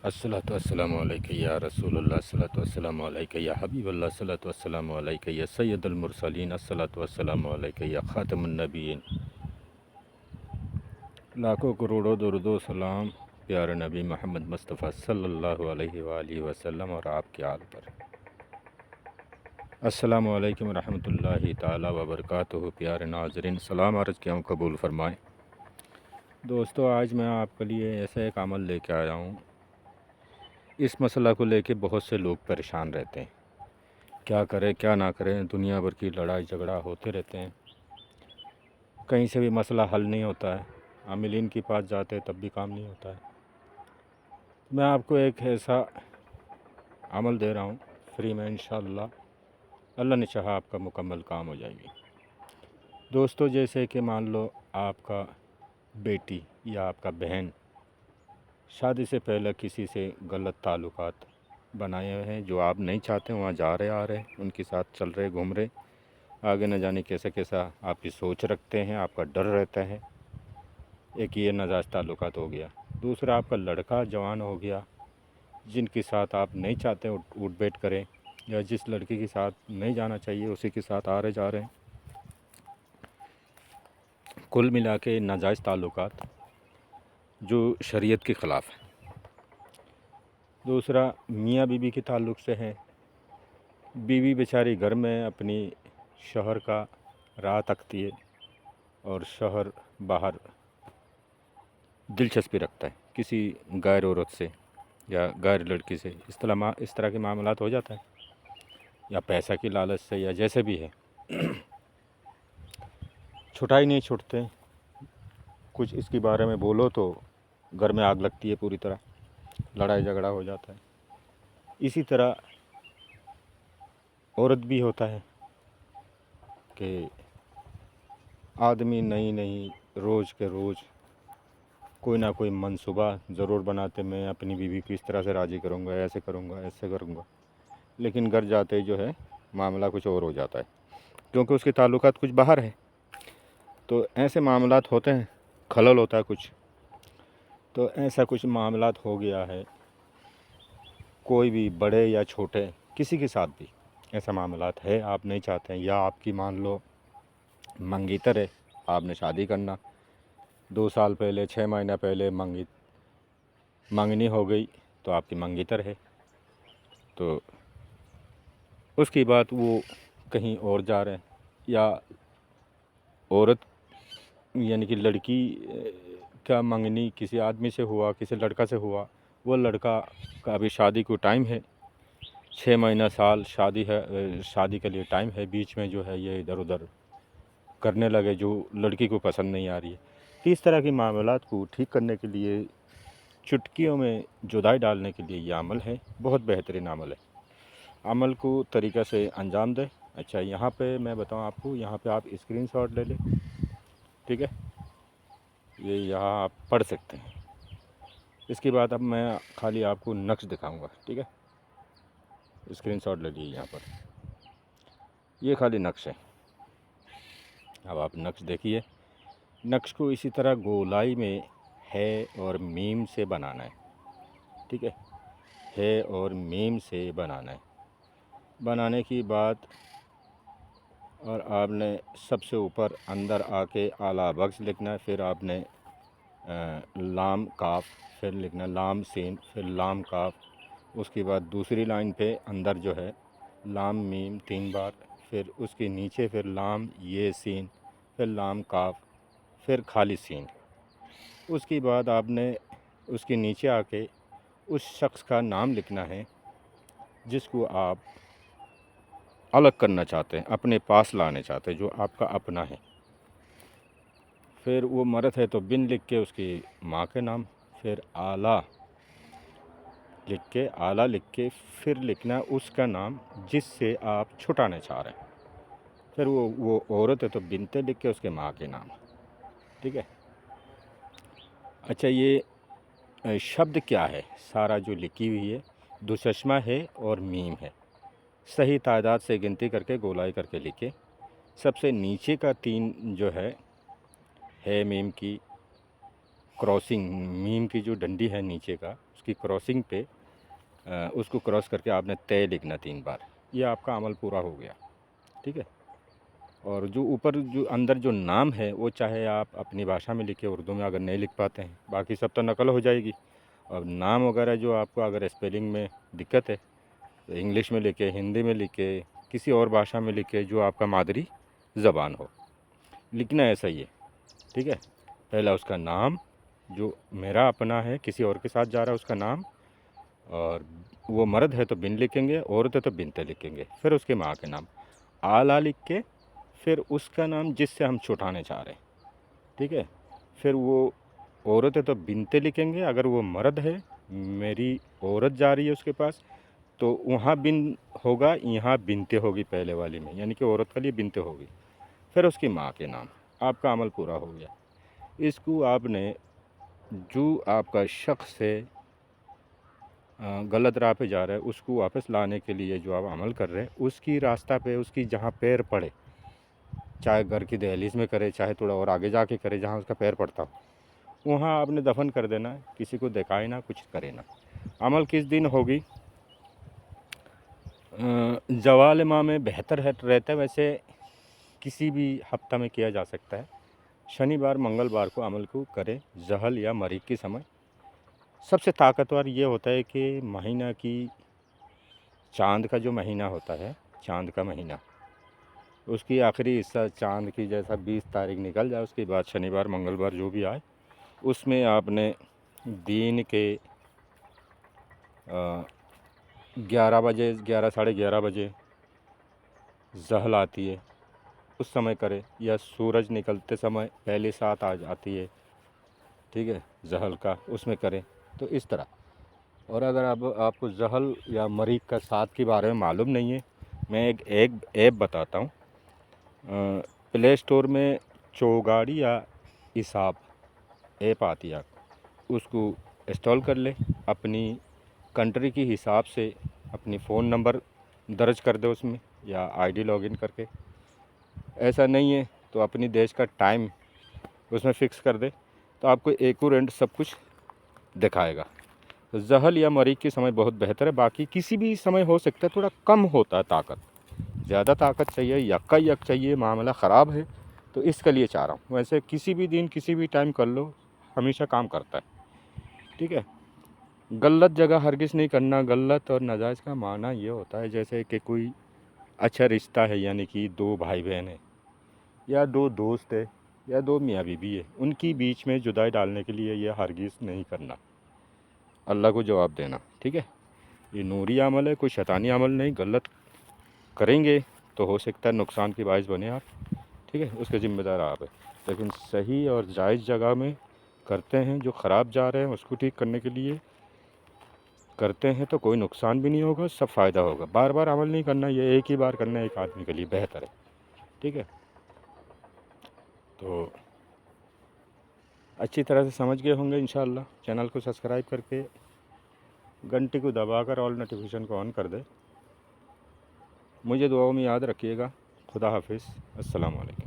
अस्सलातु वस्सलामु अलैका या रसूलल्लाह अस्सलातु वस्सलामु अलैका या हबीबल्लाह अस्सलातु वस्सलामु अलैका या सय्यदुल मुरसलीन अस्सलातु वस्सलामु अलैका या खातमुन नबिय्यीन। लाखों करोड़ों दुरूद व सलाम प्यारे नबी मोहम्मद मुस्तफ़ा सल्लल्लाहु अलैहि वसल्लम और आपके आल पर। अस्सलामु अलैकुम रहमतुल्लाहि ताला व बरकातुहू। प्यारे नाज़रीन, सलाम अर्ज़ किया कबूल फ़रमाएँ। दोस्तों, आज मैं आपके लिए ऐसा एक अमल लेके आया हूँ। इस मसला को लेके बहुत से लोग परेशान रहते हैं, क्या करें क्या ना करें। दुनिया भर की लड़ाई झगड़ा होते रहते हैं, कहीं से भी मसला हल नहीं होता है। आमिलीन के पास जाते हैं तब भी काम नहीं होता है। मैं आपको एक ऐसा अमल दे रहा हूँ फ्री में, इंशाअल्लाह अल्लाह ने चाहा आपका मुकम्मल काम हो जाएगी। दोस्तों, जैसे कि मान लो आपका बेटी या आपका बहन शादी से पहले किसी से गलत ताल्लुकात बनाए हुए हैं, जो आप नहीं चाहते, वहाँ जा रहे आ रहे उनके साथ चल रहे घूम रहे, आगे न जाने कैसा कैसा आपकी सोच रखते हैं, आपका डर रहता है। एक ये नाजायज़ ताल्लुकात हो गया। दूसरा, आपका लड़का जवान हो गया जिनके साथ आप नहीं चाहते उठ बैठ करें, या जिस लड़की के साथ नहीं जाना चाहिए उसी के साथ आ रहे जा रहे हैं। कुल मिला के नाजायज़ ताल्लुकात जो शरीयत के ख़िलाफ़ है। दूसरा, मियाँ बीवी के ताल्लुक़ से है। बीवी बेचारी घर में अपनी शौहर का राह तकती है और शौहर बाहर दिलचस्पी रखता है किसी गैर औरत से या गैर लड़की से। इस तरह के मामलात हो जाता है, या पैसा की लालच से, या जैसे भी है। छुटाई नहीं छूटते। कुछ इसके बारे में बोलो तो घर में आग लगती है, पूरी तरह लड़ाई झगड़ा हो जाता है। इसी तरह औरत भी होता है कि आदमी नई रोज़ के रोज़ कोई ना कोई मंसूबा ज़रूर बनाते, मैं अपनी बीवी को इस तरह से राज़ी करूँगा, ऐसे करूँगा, ऐसे करूँगा। लेकिन घर जाते जो है मामला कुछ और हो जाता है, क्योंकि उसके ताल्लुकात कुछ बाहर है। तो ऐसे मामलात होते हैं, खलल होता है कुछ। तो ऐसा कुछ मामलात हो गया है, कोई भी बड़े या छोटे किसी के साथ भी ऐसा मामलात है, आप नहीं चाहते हैं, या आपकी मान लो मंगीतर है, आपने शादी करना, 2 साल पहले 6 महीना पहले मंगनी हो गई, तो आपकी मंगीतर है। तो उसके बाद वो कहीं और जा रहे हैं, या औरत यानी कि लड़की का मंगनी किसी आदमी से हुआ, किसी लड़का से हुआ, वो लड़का का अभी शादी को टाइम है, 6 महीना साल शादी है, शादी के लिए टाइम है। बीच में जो है ये इधर उधर करने लगे जो लड़की को पसंद नहीं आ रही है। तो इस तरह के मामलात को ठीक करने के लिए, चुटकियों में जुदाई डालने के लिए ये अमल है, बहुत बेहतरीन अमल है। अमल को तरीक़ा से अंजाम दें। अच्छा, यहाँ पे मैं बताऊँ आपको, यहाँ पे आप स्क्रीनशॉट ले लें, ठीक है, ये यहाँ आप पढ़ सकते हैं। इसके बाद अब मैं खाली आपको नक्श दिखाऊंगा, ठीक है। स्क्रीनशॉट ले लीजिए, यहाँ पर ये खाली नक्श है। अब आप नक्श देखिए। नक्श को इसी तरह गोलाई में है और मीम से बनाना है, ठीक है और मीम से बनाना है। बनाने की बाद और आपने सबसे ऊपर अंदर आके आला बख्श लिखना है, फिर आपने लाम काफ, फिर लिखना लाम सीन, फिर लाम काफ। उसके बाद दूसरी लाइन पे अंदर जो है लाम मीम 3 बार, फिर उसके नीचे फिर लाम ये सीन, फिर लाम काफ, फिर खाली सीन। उसके बाद आपने उसके नीचे आके उस शख्स का नाम लिखना है जिसको आप अलग करना चाहते हैं, अपने पास लाने चाहते हैं, जो आपका अपना है। फिर वो मर्द है तो बिन लिख के उसकी माँ के नाम, फिर आला लिख के फिर लिखना उसका नाम जिससे आप छुटाना चाह रहे हैं। फिर वो औरत है तो बिनते लिख के उसके माँ के नाम, ठीक है। अच्छा, ये शब्द क्या है, सारा जो लिखी हुई है, दुचश्मा है और मीम है। सही तादाद से गिनती करके गोलाई करके लिखे। सबसे नीचे का 3 जो है मीम की क्रॉसिंग, मीम की जो डंडी है नीचे का, उसकी क्रॉसिंग पे उसको क्रॉस करके आपने तय लिखना 3 बार। ये आपका अमल पूरा हो गया, ठीक है। और जो ऊपर जो अंदर जो नाम है वो चाहे आप अपनी भाषा में लिखें, उर्दू में अगर नहीं लिख पाते हैं, बाकी सब तो नकल हो जाएगी। और नाम वगैरह जो आपको अगर स्पेलिंग में दिक्कत है तो इंग्लिश में लिखे, हिंदी में लिखे, किसी और भाषा में लिखे जो आपका मादरी ज़बान हो। लिखना ऐसा ही है, ठीक है। पहला उसका नाम, जो मेरा अपना है, किसी और के साथ जा रहा है उसका नाम, और वो मर्द है तो बिन लिखेंगे, औरत है तो बिनते लिखेंगे। फिर उसके माँ के नाम आला लिख के, फिर उसका नाम जिससे हम छुटाने चाह रहे हैं, ठीक है। फिर वो औरत है तो बिनते लिखेंगे, अगर वो मर्द है, मेरी औरत जा रही है उसके पास, तो वहाँ बिन होगा, यहाँ बिनते होगी पहले वाली में, यानी कि औरत के लिए बिनते होगी। फिर उसकी माँ के नाम, आपका अमल पूरा हो गया। इसको आपने, जो आपका शख्स है गलत राह पे जा रहा है, उसको वापस लाने के लिए जो आप अमल कर रहे हैं, उसकी रास्ता पे, उसकी जहाँ पैर पड़े, चाहे घर की दहलीज में करे, चाहे थोड़ा और आगे जाके करे जहाँ उसका पैर पड़ता हो, वहाँ आपने दफन कर देना है। किसी को दिखाए ना, कुछ करे ना। अमल किस दिन होगी? जवाल माह में बेहतर है रहता है, वैसे किसी भी हफ्ता में किया जा सकता है। शनिवार मंगलवार को अमल को करें, जहल या मरीक के समय। सबसे ताकतवर ये होता है कि महीना की, चाँद का जो महीना होता है, चाँद का महीना, उसकी आखिरी हिस्सा चाँद की जैसा 20 तारीख निकल जाए, उसके बाद शनिवार मंगलवार जो भी आए, उसमें आपने दिन के 11 बजे, 11 साढ़े 11 बजे जहल आती है, उस समय करें, या सूरज निकलते समय पहली सात आ जाती है, ठीक है, जहल का, उसमें करें। तो इस तरह। और अगर आपको जहल या मरीक का साथ के बारे में मालूम नहीं है, मैं एक ऐप बताता हूँ। प्ले स्टोर में चौगाड़ी या हिसाब ऐप आती है, उसको इंस्टॉल कर ले। अपनी कंट्री के हिसाब से अपनी फ़ोन नंबर दर्ज कर दे उसमें, या आईडी लॉगिन करके। ऐसा नहीं है तो अपनी देश का टाइम उसमें फ़िक्स कर दे, तो आपको एक्यूरेंट सब कुछ दिखाएगा। तो जहल या मरीक के समय बहुत बेहतर है। बाकी किसी भी समय हो सकता है, थोड़ा कम होता है ताकत, ज़्यादा ताकत चाहिए, यक्का यक चाहिए, मामला ख़राब है, तो इसके लिए चाह रहा हूँ। वैसे किसी भी दिन किसी भी टाइम कर लो, हमेशा काम करता है, ठीक है। गलत जगह हरगिज़ नहीं करना। गलत और नाजायज़ का माना ये होता है जैसे कि कोई अच्छा रिश्ता है, यानी कि 2 भाई बहन है, या 2 दोस्त है, या 2 मियाँ बीवी है, उनकी बीच में जुदाई डालने के लिए ये हरगिज़ नहीं करना, अल्लाह को जवाब देना, ठीक है। ये नूरी अमल है, कोई शैतानी अमल नहीं। गलत करेंगे तो हो सकता है नुकसान की बाइस बने आप, ठीक है, उसके ज़िम्मेदार आप है। लेकिन सही और जायज़ जगह में करते हैं, जो ख़राब जा रहे हैं उसको ठीक करने के लिए करते हैं, तो कोई नुकसान भी नहीं होगा, सब फ़ायदा होगा। बार बार अमल नहीं करना, ये एक ही बार करना एक आदमी के लिए बेहतर है, ठीक है। तो अच्छी तरह से समझ गए होंगे इंशाअल्लाह। चैनल को सब्सक्राइब करके घंटी को दबाकर ऑल नोटिफिकेशन को ऑन कर दे। मुझे दुआओं में याद रखिएगा। खुदा हाफिज़। अस्सलाम वालेकुम।